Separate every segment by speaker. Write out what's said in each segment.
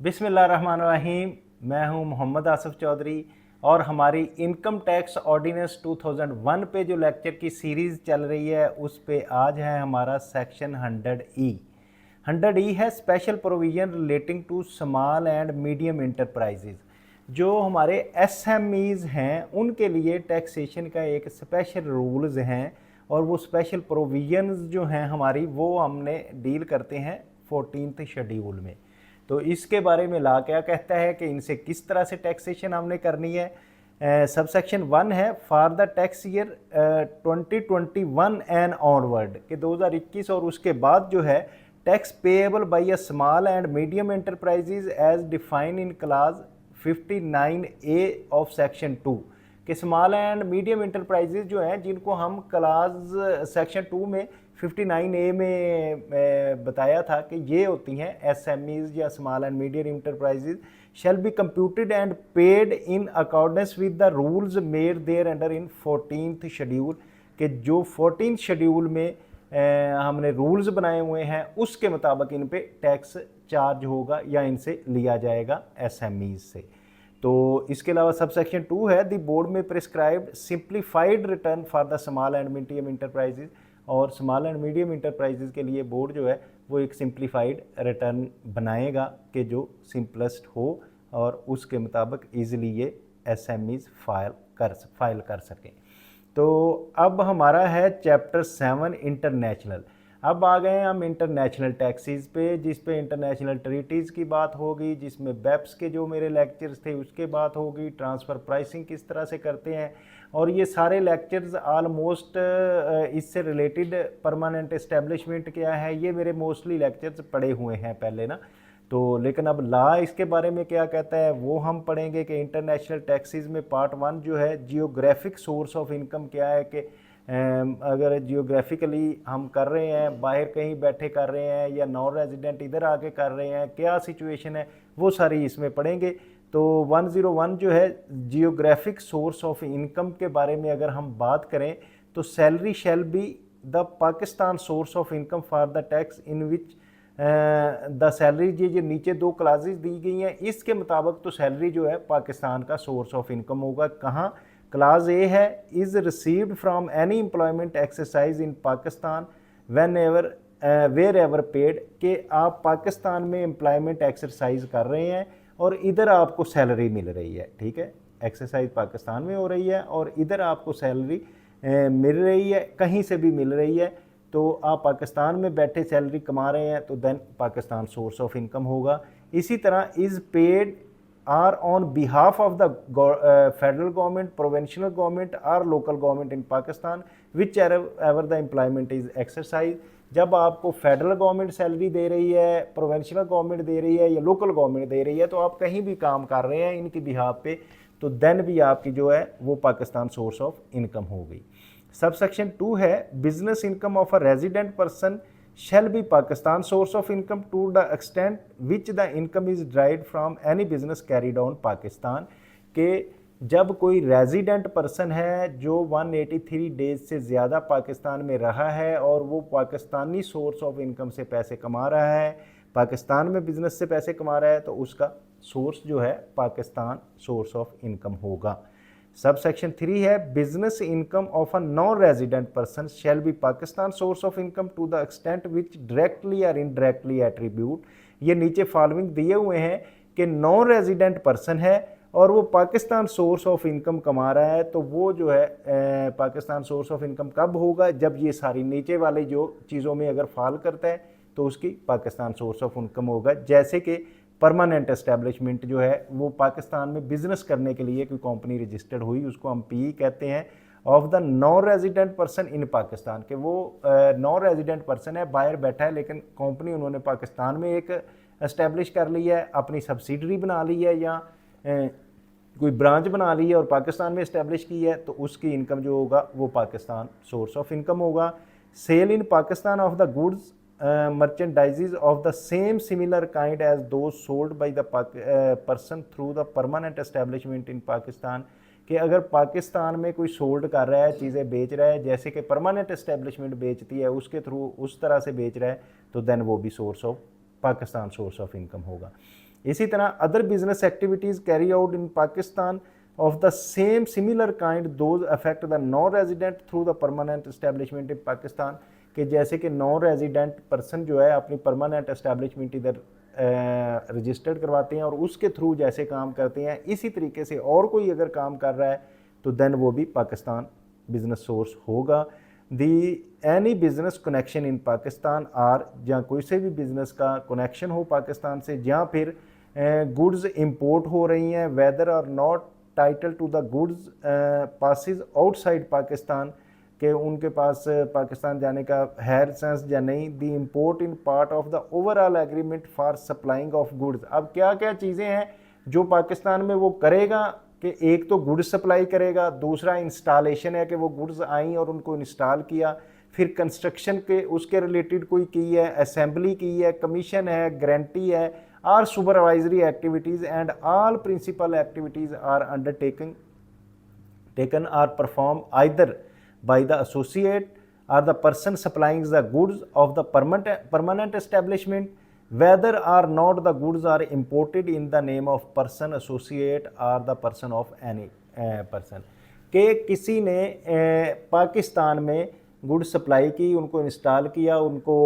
Speaker 1: बिस्मिल्लाहिर्रहमानिर्रहीम। मैं हूं मोहम्मद आसिफ चौधरी और हमारी इनकम टैक्स ऑर्डिनेंस 2001 पे जो लेक्चर की सीरीज़ चल रही है उस पे आज है हमारा सेक्शन 100E। 100E है special provision relating to small and medium enterprises. जो हमारे एसएमईज़ हैं उनके लिए टैक्सेशन का एक स्पेशल रूल्स हैं और वो स्पेशल प्रोविजंस जो हैं हमारी वो हमने डील करते हैं 14th शेड्यूल में। तो इसके बारे में ला क्या कहता है कि इनसे किस तरह से टैक्सेशन हमने करनी है। सब सेक्शन 1 है for the tax year 2021 and onward कि 2021 और उसके बाद जो है tax payable by a small and medium enterprises as define in class 59A of section 2 कि स्मॉल एंड मीडियम इंटरप्राइजेज जो हैं जिनको हम क्लास सेक्शन 2 में 59A में बताया था कि ये होती हैं एसएमईज या small and medium enterprises shall be computed and paid in accordance with the rules made there under in 14th schedule कि जो 14th शेड्यूल में हमने रूल्स बनाए हुए हैं उसके मुताबिक इन पे टैक्स चार्ज होगा या इनसे लिया जाएगा एसएमईज से। तो इसके अलावा सब सेक्शन 2 है दी बोर्ड में prescribed simplified return for the small and medium enterprises और स्मॉल एंड मीडियम इंटरप्राइजेज के लिए बोर्ड जो है वो एक सिंप्लीफाइड रिटर्न बनाएगा कि जो सिंपलेस्ट हो और उसके मुताबिक ईजिली ये एसएमईज फाइल कर सकें। तो अब हमारा है चैप्टर 7 इंटरनेशनल। अब आ गए हम इंटरनेशनल टैक्सेस पे जिस पे इंटरनेशनल ट्रीटीज़ की बात होगी, जिसमें बेप्स के जो मेरे लेक्चर्स थे उसके बात होगी, ट्रांसफ़र प्राइसिंग किस तरह से करते हैं और ये सारे लेक्चर्स आलमोस्ट इससे रिलेटेड परमानेंट इस्टेब्लिशमेंट क्या है ये मेरे मोस्टली लेक्चर्स पढ़े हुए हैं पहले ना। तो लेकिन अब ला इसके बारे में क्या कहता है वो हम पढ़ेंगे कि इंटरनेशनल टैक्सेस में पार्ट 1 जो है जियोग्राफिक सोर्स ऑफ इनकम क्या है कि अगर जियोग्राफिकली हम कर रहे हैं बाहर कहीं बैठे कर रहे हैं या नॉन रेजिडेंट इधर आके कर रहे हैं क्या सिचुएशन है वो सारी इसमें पढ़ेंगे। तो 101 जो है जियोग्राफिक सोर्स ऑफ इनकम के बारे में अगर हम बात करें तो salary shell be the Pakistan source of income for the tax in which the salary ये जो नीचे 2 क्लासेस दी गई हैं इसके मुताबिक तो सैलरी जो है पाकिस्तान का सोर्स ऑफ इनकम होगा। कहाँ? क्लास ए है is received from any employment exercise in Pakistan whenever wherever paid कि आप पाकिस्तान में एम्प्लॉयमेंट एक्सरसाइज कर रहे हैं और इधर आपको सैलरी मिल रही है। ठीक है, एक्सरसाइज पाकिस्तान में हो रही है और इधर आपको सैलरी मिल रही है, कहीं से भी मिल रही है तो आप पाकिस्तान में बैठे सैलरी कमा रहे हैं तो then Pakistan source of income होगा। इसी तरह is paid or on behalf of the federal government, provincial government और local government in Pakistan whichever the employment is exercise. जब आपको फेडरल गवर्नमेंट सैलरी दे रही है, प्रोविंशियल गवर्नमेंट दे रही है या लोकल गवर्नमेंट दे रही है तो आप कहीं भी काम कर रहे हैं इनकी बिहाफ पे तो देन भी आपकी जो है वो पाकिस्तान सोर्स ऑफ इनकम हो गई। सब सेक्शन 2 है business income of a resident person shall be Pakistan source of income to the extent which the income is derived from any business carried on Pakistan के जब कोई रेजिडेंट पर्सन है जो 183 days से ज़्यादा पाकिस्तान में रहा है और वो पाकिस्तानी सोर्स ऑफ इनकम से पैसे कमा रहा है, पाकिस्तान में बिजनेस से पैसे कमा रहा है तो उसका सोर्स जो है पाकिस्तान सोर्स ऑफ इनकम होगा। सब सेक्शन 3 है business income of a non resident person shall be Pakistan source of income to the extent which directly और इनडायरेक्टली एट्रीब्यूट। ये नीचे फॉलोइंग दिए हुए हैं कि नॉन रेजिडेंट पर्सन है और वो पाकिस्तान सोर्स ऑफ इनकम कमा रहा है तो वो जो है पाकिस्तान सोर्स ऑफ इनकम कब होगा? जब ये सारी नीचे वाले जो चीज़ों में अगर फॉल करता है तो उसकी पाकिस्तान सोर्स ऑफ इनकम होगा। जैसे कि परमानेंट एस्टेब्लिशमेंट जो है वो पाकिस्तान में बिजनेस करने के लिए कोई कंपनी रजिस्टर्ड हुई उसको हम पी कहते हैं of the non resident person in Pakistan के वो नॉन रेजिडेंट पर्सन है बाहर बैठा है लेकिन कंपनी उन्होंने पाकिस्तान में एक एस्टेब्लिश कर ली है, अपनी सब्सिडरी बना ली है या कोई ब्रांच बना ली है और पाकिस्तान में इस्टेब्लिश की है तो उसकी इनकम जो होगा वो पाकिस्तान सोर्स ऑफ इनकम होगा। Sale in Pakistan of the goods merchandises of the same similar kind as those sold by the person through the permanent establishment in Pakistan कि अगर पाकिस्तान में कोई सोल्ड कर रहा है चीज़ें बेच रहा है जैसे कि परमानेंट एस्टेब्लिशमेंट बेचती है उसके थ्रू उस तरह से बेच रहा है तो देन वो भी source of Pakistan source of income होगा। इसी तरह other business activities carry out in Pakistan of the same similar kind those affect the non-resident through the permanent establishment in Pakistan, कि जैसे कि नॉन रेजिडेंट पर्सन जो है अपनी परमानेंट एस्टेब्लिशमेंट इधर रजिस्टर्ड करवाते हैं और उसके थ्रू जैसे काम करते हैं, इसी तरीके से और कोई अगर काम कर रहा है तो देन वो भी पाकिस्तान बिजनेस सोर्स होगा। The any business connection in Pakistan or, जहाँ कोई से भी बिजनेस का कनेक्शन हो पाकिस्तान से, जहाँ फिर गुड्स इंपोर्ट हो रही हैं, whether or not title to the goods passes outside Pakistan, के उनके पास पाकिस्तान जाने का है सेंस या नहीं। The import in part of the overall agreement for supplying of goods. अब क्या क्या चीज़ें हैं जो पाकिस्तान में वो करेगा कि एक तो गुड्स सप्लाई करेगा, दूसरा इंस्टॉलेशन है कि वो गुड्स आई और उनको इंस्टॉल किया, फिर कंस्ट्रक्शन के उसके रिलेटेड कोई की है, असेंबली की है, कमीशन है, गारंटी है, or supervisory activities and all principal activities are taken or perform either by the associate or the person supplying the goods of the permanent establishment, whether or not the goods are imported in the name of person associate or the person of any person, के किसी ने पाकिस्तान में goods supply की, उनको install किया, उनको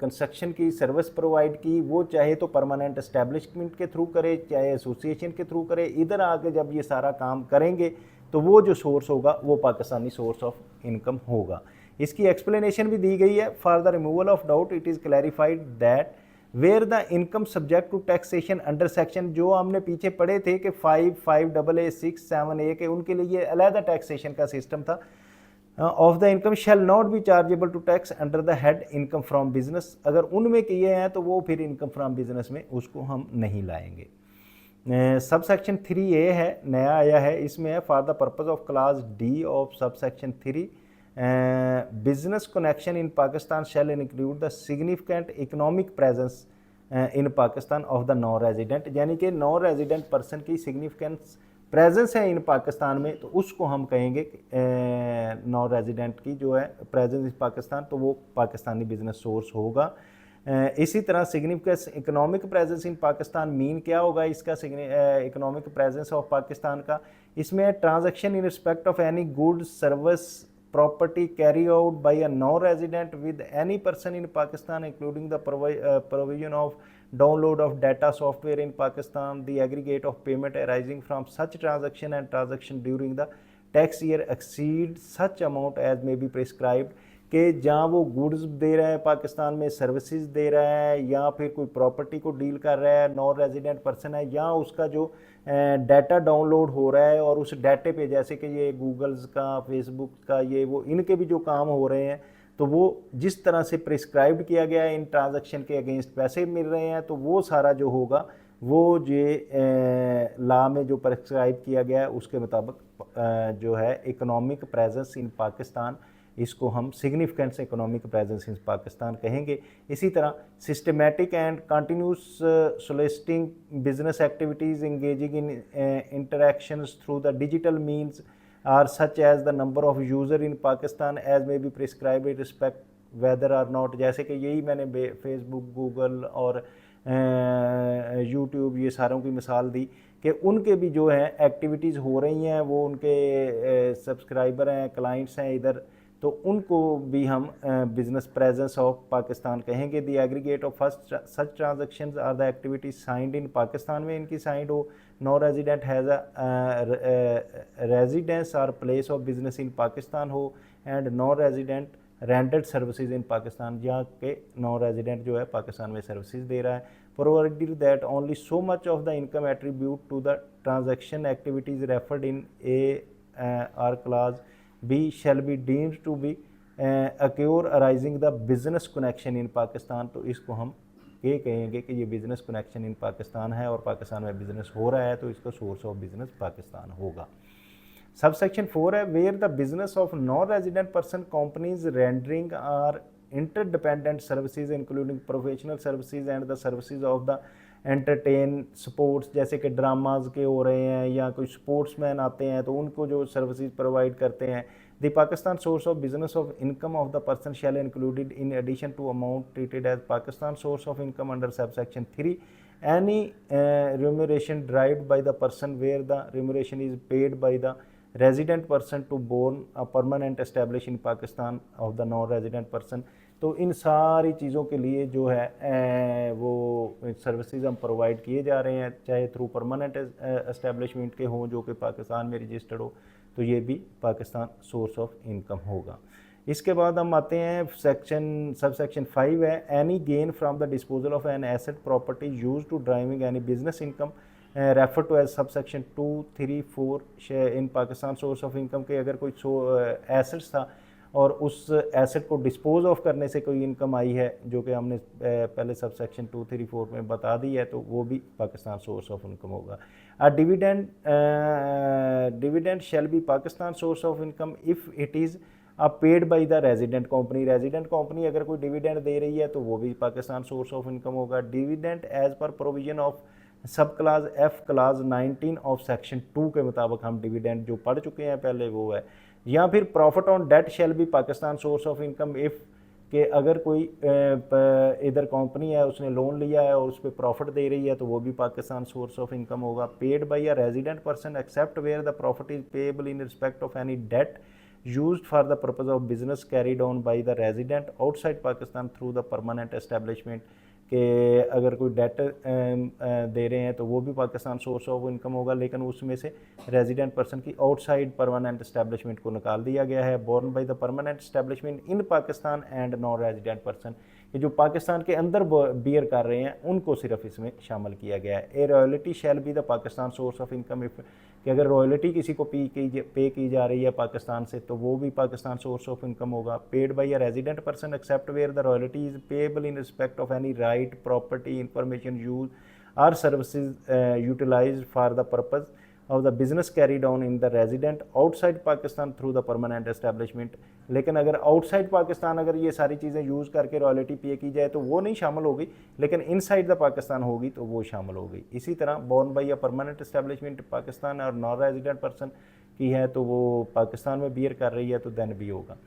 Speaker 1: construction की service provide की, वो चाहे तो परमानेंट एस्टेब्लिशमेंट के थ्रू करे चाहे एसोसिएशन के थ्रू करे, इधर आके जब ये सारा काम करेंगे तो वो जो सोर्स होगा वो पाकिस्तानी सोर्स ऑफ इनकम होगा। इसकी एक्सप्लेनेशन भी दी गई है। For the removal of doubt it is clarified that where the income subject to taxation under section, जो हमने पीछे पढ़े थे कि 5, 5AA, 6, 7A के उनके लिए अलहदा टैक्सेशन का सिस्टम था, of the income shall not be chargeable to tax under the head income from business. अगर उनमें किए हैं तो वो फिर इनकम फ्रॉम बिजनेस में उसको हम नहीं लाएंगे। सब सेक्शन 3A है, नया आया है, इसमें है for the purpose of class D of सब section 3 business connection in Pakistan shall include the significant economic presence in Pakistan of the non resident, यानी कि नॉन रेजिडेंट पर्सन की सिग्निफिकेंस प्रेजेंस है इन पाकिस्तान में तो उसको हम कहेंगे नॉन रेजिडेंट की जो है प्रेजेंस इन पाकिस्तान, तो वो पाकिस्तानी बिजनेस सोर्स होगा। इसी तरह significance economic presence in Pakistan mean क्या होगा इसका, इकोनॉमिक प्रेजेंस ऑफ पाकिस्तान का, इसमें transaction in respect of any good service property carry out by a non resident with any person in Pakistan including the provision of download of data software in Pakistan, the aggregate of payment arising from such transaction and transaction during the tax year exceed such amount as may be prescribed, कि जहाँ वो goods दे रहे हैं पाकिस्तान में, services दे रहा है या फिर कोई प्रॉपर्टी को डील कर रहा है, नॉन रेजिडेंट पर्सन है, या उसका जो डाटा डाउनलोड हो रहा है और उस डाटे पे जैसे कि ये गूगल्स का, फेसबुक का, ये वो इनके भी जो काम हो रहे हैं तो वो जिस तरह से प्रिस्क्राइब्ड किया गया है इन ट्रांजैक्शन के अगेंस्ट पैसे मिल रहे हैं, तो वो सारा जो होगा वो ये लॉ में जो प्रिस्क्राइब किया गया है उसके मुताबिक जो है इकोनॉमिक प्रेजेंस इन पाकिस्तान, इसको हम significant economic presence in Pakistan कहेंगे। इसी तरह systematic and continuous सोलिसिटिंग business activities engaging in interactions through the digital means are such as the number of user in Pakistan as may be prescribed with respect whether or not, जैसे कि यही मैंने Facebook, Google और YouTube ये सारों की मिसाल दी कि उनके भी जो है एक्टिविटीज़ हो रही हैं, वो उनके सब्सक्राइबर हैं, क्लाइंट्स हैं इधर, तो उनको भी हम बिजनेस प्रेजेंस ऑफ पाकिस्तान कहेंगे। The aggregate of first such transactions are the activities signed in Pakistan में इनकी साइंड हो, no resident has a residence or place of business in Pakistan हो, and no resident rented services in Pakistan, जहाँ के non resident जो है पाकिस्तान में सर्विसेज दे रहा है, provided that only so much of the income attribute to the transaction activities referred in a r class B shall be deemed to be occur arising the business connection in Pakistan, तो इसको हम ये कहेंगे कि ये बिजनेस कनेक्शन इन पाकिस्तान है और पाकिस्तान में बिजनेस हो रहा है तो इसका सोर्स ऑफ बिजनेस पाकिस्तान होगा। सब सेक्शन 4 है where the business of non resident person companies rendering or interdependent services including professional services and the services of the entertain sports, जैसे कि ड्रामाज के हो रहे हैं या कोई स्पोर्ट्समैन आते हैं तो उनको जो सर्विसेज प्रोवाइड करते हैं। The Pakistan source of business of income of the person shall included in addition to amount treated as Pakistan source of income under sub section 3 any remuneration derived by the person where the remuneration is paid by the resident person to born a permanent established in Pakistan of the non-resident person। तो इन सारी चीज़ों के लिए जो है वो services हम provide किए जा रहे हैं, चाहे थ्रू परमानेंट एस्टेब्लिशमेंट के हों जो कि पाकिस्तान में रजिस्टर्ड हो, तो ये भी पाकिस्तान सोर्स ऑफ इनकम होगा। इसके बाद हम आते हैं सब सेक्शन 5 है, any gain from the disposal of an asset property use to driving any business income refer to as sub section 2, 3, 4 in Pakistan source of income के अगर कोई एसेट्स था और उस एसेट को डिस्पोज ऑफ करने से कोई इनकम आई है जो कि हमने पहले सब सेक्शन 2, 3, 4 में बता दी है, तो वो भी पाकिस्तान सोर्स ऑफ इनकम होगा। Dividend shall be Pakistan source of income if it is paid by the resident company अगर कोई डिविडेंड दे रही है तो वो भी पाकिस्तान सोर्स ऑफ इनकम होगा। Dividend as per provision of sub clause F clause 19 of section 2 के मुताबिक हम डिविडेंड जो पढ़ चुके हैं पहले वो है। या फिर प्रॉफिट ऑन डेट शैल भी Pakistan source of income if कि अगर कोई इधर कंपनी है उसने लोन लिया है और उस पर प्रॉफिट दे रही है तो वो भी पाकिस्तान सोर्स ऑफ इनकम होगा। Paid by a resident person except where the profit is payable in respect of any debt used for the purpose of business carried on by the resident outside Pakistan through the permanent establishment कि अगर कोई date दे रहे हैं तो वो भी Pakistan source of income होगा, लेकिन उसमें से रेजिडेंट पर्सन की आउटसाइड परमानेंट एस्टेब्लिशमेंट को निकाल दिया गया है। Borne by the permanent establishment in Pakistan and non resident person, ये जो पाकिस्तान के अंदर बियर कर रहे हैं उनको सिर्फ इसमें शामिल किया गया है। A royalty shall be the Pakistan source of income if कि अगर रॉयल्टी किसी को पे की जा रही है पाकिस्तान से तो वो भी पाकिस्तान सोर्स ऑफ इनकम होगा। Paid by a resident person except where the royalty is payable in respect of any right property information use or services utilised for the purpose of the business carried on in the resident outside Pakistan through the permanent establishment. लेकिन अगर outside Pakistan अगर ये सारी चीज़ें use करके royalty पे की जाए तो वो नहीं शामिल होगी, लेकिन इनसाइड द पाकिस्तान होगी तो वो शामिल होगी। इसी तरह born by a permanent establishment Pakistan और नॉन रेजिडेंट पर्सन की है तो वो पाकिस्तान में बियर कर रही है तो देन भी होगा।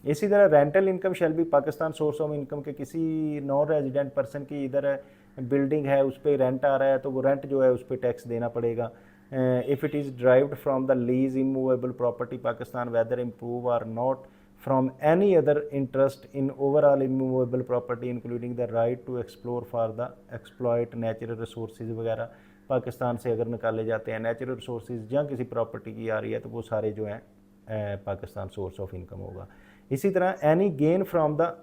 Speaker 1: इसी तरह रेंटल इनकम शैल भी पाकिस्तान सोर्स ऑफ इनकम के किसी नॉन रेजिडेंट पर्सन की इधर बिल्डिंग है उस पर रेंट आ रहा है तो वो रेंट जो है उस पर टैक्स देना पड़ेगा। If it is derived from the lease immovable property Pakistan whether improve or not from any other interest in overall immovable property including the right to explore for the exploit natural resources वगैरह पाकिस्तान से अगर निकाले जाते हैं natural resources या किसी property की आ रही है तो वो सारे जो हैं पाकिस्तान सोर्स ऑफ इनकम होगा। इसी तरह any gain from the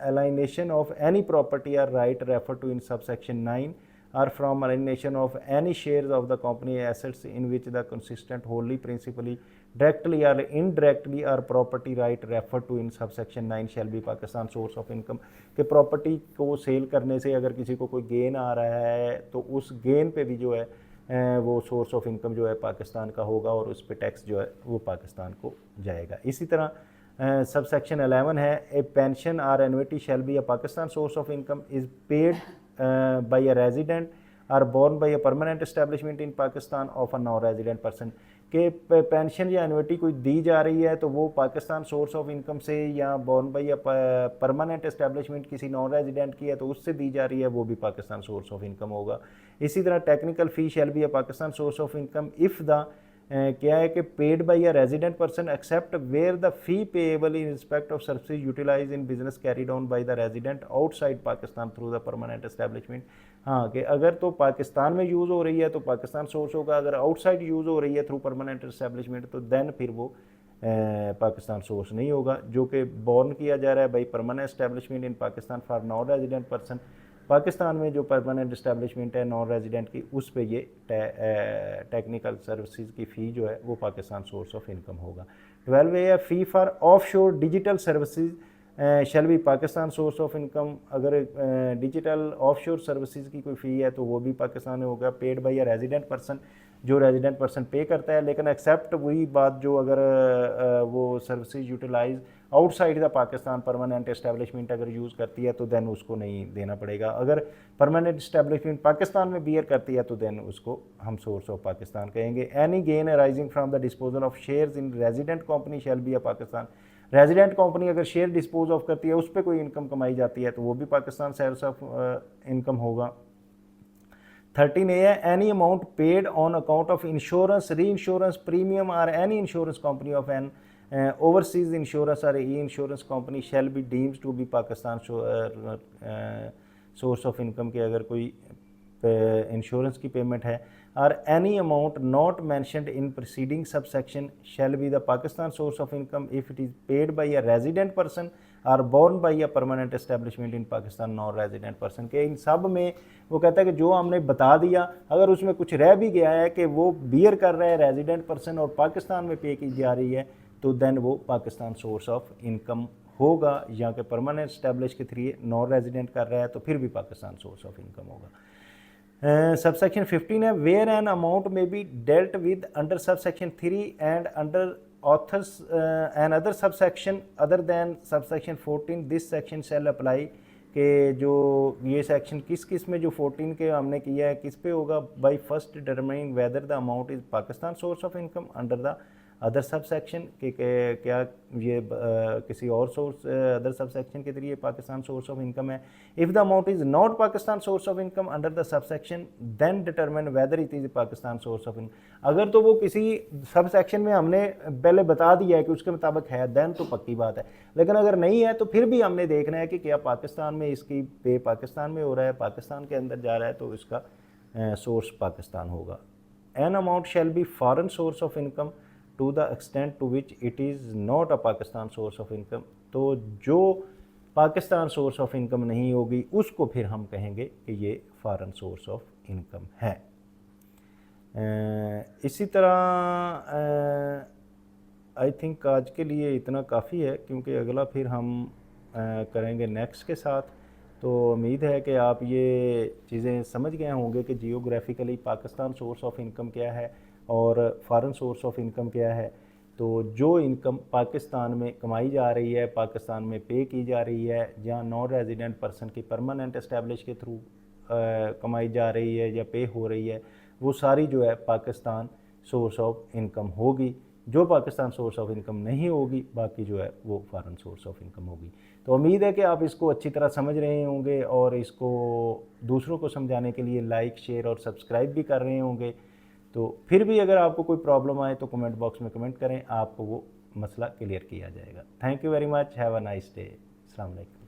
Speaker 1: alienation of any property or right refer to in sub section 9 or from alienation of any shares of the company assets in which the consistent wholly principally directly or indirectly or property right referred to in subsection 9 shall be Pakistan source of income कि property को cell करने से अगर किसी को कोई gain आ रहा है तो उस गेन पे भी जो है वो सोर्स ऑफ इनकम जो है पाकिस्तान का होगा और उस पर टैक्स जो है वो पाकिस्तान को जाएगा। इसी तरह सब सेक्शन 11 है, a pension or annuity shall be a Pakistan source of income is paid by a resident are born by a permanent establishment in Pakistan of a non-resident person के पेंशन या एनुइटी कोई दी जा रही है तो वो पाकिस्तान सोर्स ऑफ इनकम से या बॉर्न बाई या परमानेंट एस्टेब्लिशमेंट किसी नॉन रेजिडेंट की है तो उससे दी जा रही है वो भी पाकिस्तान सोर्स ऑफ इनकम होगा। इसी तरह technical fee shall be a Pakistan source of income if the क्या है कि paid by a resident person except where the fee payable in respect of services utilise in business carried on by the resident outside Pakistan through the permanent establishment. हाँ कि अगर तो पाकिस्तान में use हो रही है तो पाकिस्तान सोर्स होगा, अगर आउटसाइड यूज़ हो रही है थ्रू परमानेंट एस्टेब्लिशमेंट तो देन फिर वो पाकिस्तान सोर्स नहीं होगा। जो कि बॉर्न किया जा रहा है by permanent establishment in Pakistan for non resident person, Pakistan में जो परमानेंट एस्टेब्लिशमेंट है नॉन रेजिडेंट की उस पे ये टेक्निकल सर्विसेज की फ़ी जो है वो पाकिस्तान सोर्स ऑफ इनकम होगा। 12 है फ़ी फॉर ऑफ शोर डिजिटल सर्विसेज शैल भी पाकिस्तान सोर्स ऑफ इनकम, अगर डिजिटल ऑफ शोर सर्विसेज की कोई फ़ी है तो वो भी पाकिस्तान में होगा। Paid by a resident person, जो रेजिडेंट पर्सन पे करता है, लेकिन एक्सेप्ट वही बात जो अगर वो services utilise outside the Pakistan permanent establishment अगर यूज़ करती है तो देन उसको नहीं देना पड़ेगा। अगर परमानेंट एस्टेब्लिशमेंट पाकिस्तान में बियर करती है तो देन उसको हम सोर्स ऑफ पाकिस्तान कहेंगे। Any gain arising from the disposal of shares in resident company shall be a Pakistan, resident company अगर शेयर डिस्पोज ऑफ करती है उस पर कोई इनकम कमाई जाती है तो वो भी पाकिस्तान सोर्स ऑफ इनकम होगा। 13A है, any amount paid on account of insurance, reinsurance premium or any insurance company of an overseas insurance or ई insurance company shall be deemed to be Pakistan source of income के अगर कोई insurance की payment है, और any amount not mentioned in preceding subsection shall be the Pakistan source of income if it is paid by a resident person or borne by a permanent establishment in Pakistan non resident person के। इन सब में वो कहता है कि जो हमने बता दिया, अगर उसमें कुछ रह भी गया है कि वो बियर कर रहा है रेजिडेंट पर्सन और पाकिस्तान में पे की जा रही है, तो देन वो पाकिस्तान सोर्स ऑफ इनकम होगा। या कि परमानेंट एस्टेब्लिश के थ्री नॉन रेजिडेंट कर रहा है तो फिर भी पाकिस्तान सोर्स ऑफ इनकम होगा। सबसेक्शन 15 है, वेयर एन अमाउंट में be dealt with under subsection 3 and under authors and other subsection other than subsection 14 this section shall apply. के जो ये सेक्शन किस किस में जो 14 के हमने किया है किस पे होगा, by first determining whether the amount is Pakistan source of income under the other सब सेक्शन के क्या ये किसी और सोर्स अदर सब सेक्शन के जरिए पाकिस्तान सोर्स ऑफ इनकम है। If the amount is not Pakistan source of income under the sub section then determine whether it is Pakistan source of income. अगर तो वो किसी सब सेक्शन में हमने पहले बता दिया है कि उसके मुताबिक है, देन तो पक्की बात है। लेकिन अगर नहीं है तो फिर भी हमने देखना है कि क्या पाकिस्तान में इसकी पे पाकिस्तान में हो रहा है, पाकिस्तान के अंदर जा रहा है, तो इसका सोर्स पाकिस्तान होगा। An amount shall be foreign source of income to the extent to which it is not a Pakistan source of income. तो जो पाकिस्तान सोर्स ऑफ इनकम नहीं होगी उसको फिर हम कहेंगे कि ये फॉरेन सोर्स ऑफ इनकम है। इसी तरह आई थिंक आज के लिए इतना काफ़ी है, क्योंकि अगला फिर हम करेंगे नेक्स्ट के साथ। तो उम्मीद है कि आप ये चीज़ें समझ गए होंगे कि geographically Pakistan source of income क्या है और फॉरेन सोर्स ऑफ इनकम क्या है। तो जो इनकम पाकिस्तान में कमाई जा रही है, पाकिस्तान में पे की जा रही है, जहाँ नॉन रेजिडेंट पर्सन की परमानेंट एस्टेब्लिश के थ्रू कमाई जा रही है या पे हो रही है, वो सारी जो है पाकिस्तान सोर्स ऑफ इनकम होगी। जो पाकिस्तान सोर्स ऑफ इनकम नहीं होगी, बाकी जो है वो फॉरेन सोर्स ऑफ इनकम होगी। तो उम्मीद है कि आप इसको अच्छी तरह समझ रहे होंगे और इसको दूसरों को समझाने के लिए लाइक, शेयर और सब्सक्राइब भी कर रहे होंगे। तो फिर भी अगर आपको कोई प्रॉब्लम आए तो कमेंट बॉक्स में कमेंट करें, आपको वो मसला क्लियर किया जाएगा। Thank you very much, have a nice day. अस्सलाम वालेकुम।